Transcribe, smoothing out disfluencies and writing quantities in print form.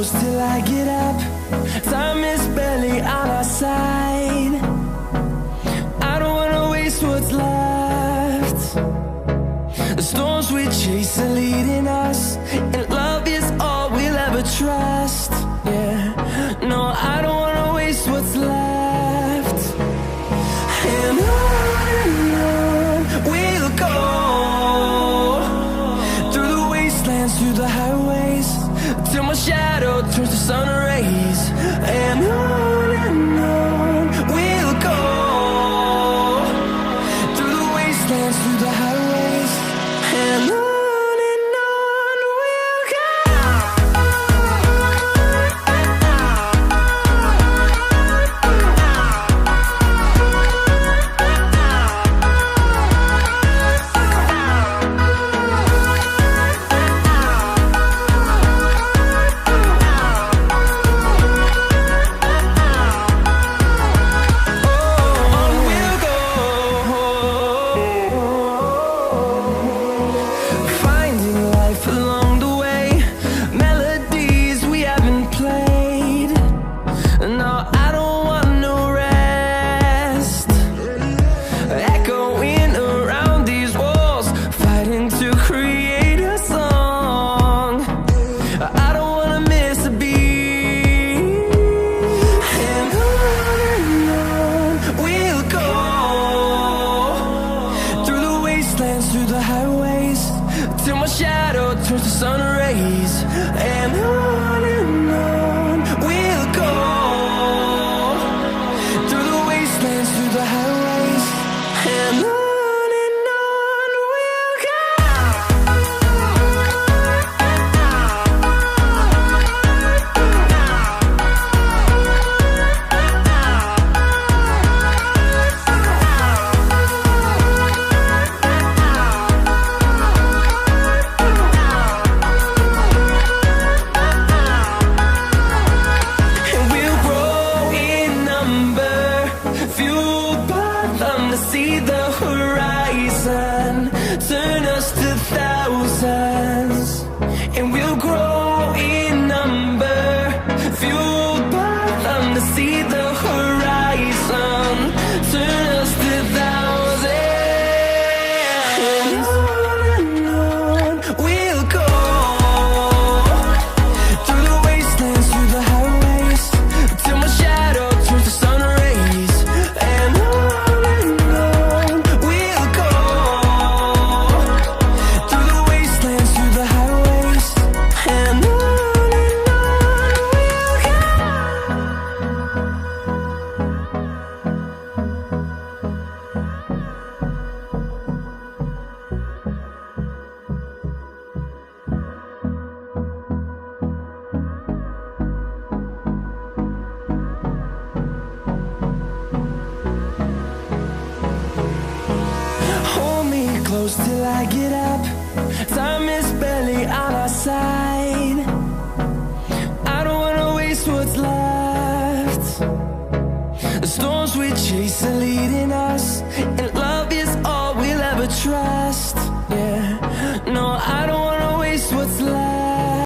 close till I get up. Time is barely on our side. I don't wanna waste what's left. The storms we chase are leading us, and love is all we'll ever trust. Yeah, no, I don't wanna waste what's left. And on we'll go, through the wastelands, through the highways, till my shadow turns to sun rays. And on we'll go, through the wastelands, through the highways, and on we'll go. Through the highways, till my shadow turns to sun rays. And on we'll go, through the wastelands, through the highways, and on we'll go. See the horizon turn us to thousands, and we'll grow in number, fueled by them. To see the horizon turn us to thousands, and on we'll go, through the wastelands, through the highways, till my shadow turns to sun rays. And close till I get up. Time is barely on our side. I don't wanna waste what's left. The storms we chase are leading